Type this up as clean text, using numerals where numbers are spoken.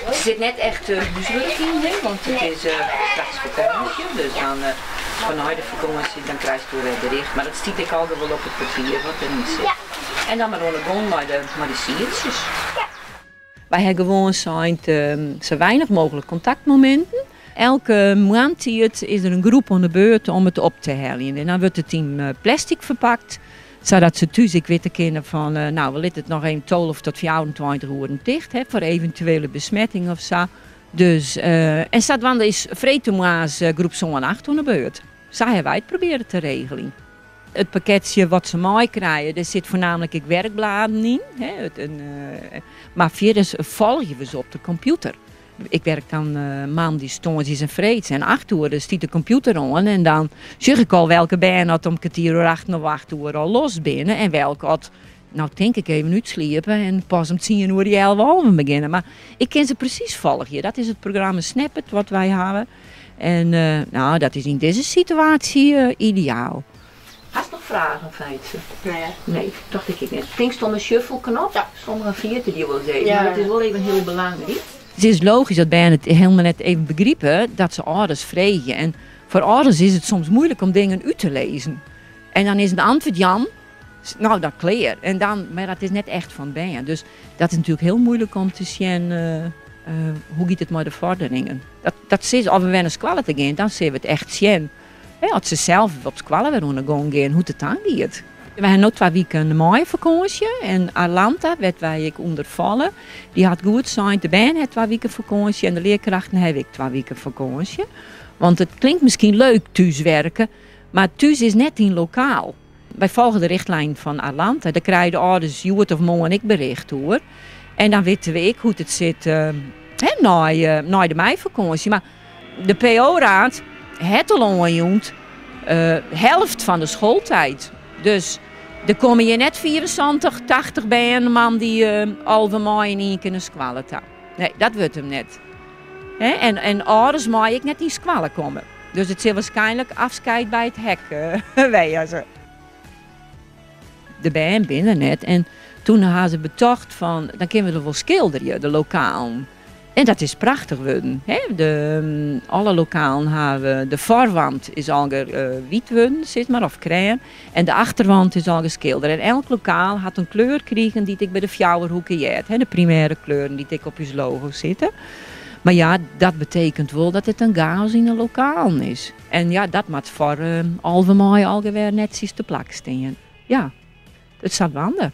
Het zit net echt huiswerk in, want het is straks vakantie. Dus dan vanuit de vakantie dan krijg je de bericht. Maar dat stiet ik al wel op het papier wat erin zit. En dan maar gewoon naar de siertjes. Wij hebben gewoon zo weinig mogelijk contactmomenten. Elke maand is er een groep aan de beurt om het op te halen. En dan wordt het in plastic verpakt. Zodat ze thuis weten kunnen van, nou we laten het nog een 12 tot 24 uur dicht voor eventuele besmetting of zo. Dus, en Stadwand is vreemdemaas groep zo'n 8 aan de beurt. Zo hebben wij het proberen te regelen. Het pakketje wat ze mooi krijgen, er zit voornamelijk werkbladen in. Maar verder volgen we ze op de computer. Ik werk dan maandag, donderdag en vrijdag. En 8 uur dan stiet de computer aan. En dan zeg ik al welke baan had om 7:15 of 8 uur al los binnen. En welke had, nou denk ik even uitsliepen. En pas om 10 uur die 11:30 beginnen. Maar ik ken ze precies volgen. Dat is het programma Snippet wat wij hebben. En nou, dat is in deze situatie ideaal. Had je nog vragen, Feitje? Nee, dacht ik niet. Denk je om een shuffle-knop? Ja. Sommige vierde die wil zeggen, maar dat is wel even heel belangrijk. Het is logisch dat bij het helemaal net even begrijpen dat ze ouders vregen. En voor ouders is het soms moeilijk om dingen uit te lezen. En dan is het antwoord Jan, nou dat kleer. En dan, maar dat is net echt van bijen. Dus dat is natuurlijk heel moeilijk om te zien hoe gaat het met de vorderingen. Dat is, als we weer naar school te gaan, dan zien we het echt zien. Als ze zelf op school weer gaan, hoe het dan gaat. We hebben nog 2 weken een mooie vakantie. En Atlanta werd wij ondervallen. Die had goed zijn. De baan had 2 weken vakantie. En de leerkrachten hebben ik 2 weken vakantie. Want het klinkt misschien leuk thuiswerken. Maar thuis is net in lokaal. Wij volgen de richtlijn van Atlanta. Daar krijgen de ouders Joert of Mo en ik bericht hoor. En dan weten we hoe het zit na de meivakantie. Maar de PO-raad heeft al aangejoend helft van de schooltijd. Dus er komen je net 74, 80 bij een man die halve mei in één keer een squallen taal. Nee, dat wordt hem net. En ouders mag ik net in squallen komen. Dus het zal waarschijnlijk afscheid bij het hek wezen. De band binnen net. En toen hadden ze betocht van, dan kunnen we er wel schilderen, de lokaal. En dat is prachtig worden. Alle lokalen hebben, de voorwand is al wit worden, zeg maar, of crème. En de achterwand is al geschilderd. En elk lokaal had een kleur gekregen die ik bij de Fjouwerhoeken jet. De primaire kleuren die ik op je logo zitten. Maar ja, dat betekent wel dat het een chaos in een lokaal is. En ja, dat moet voor halve mei alweer netjes te plak staan. Ja, het staat wanden.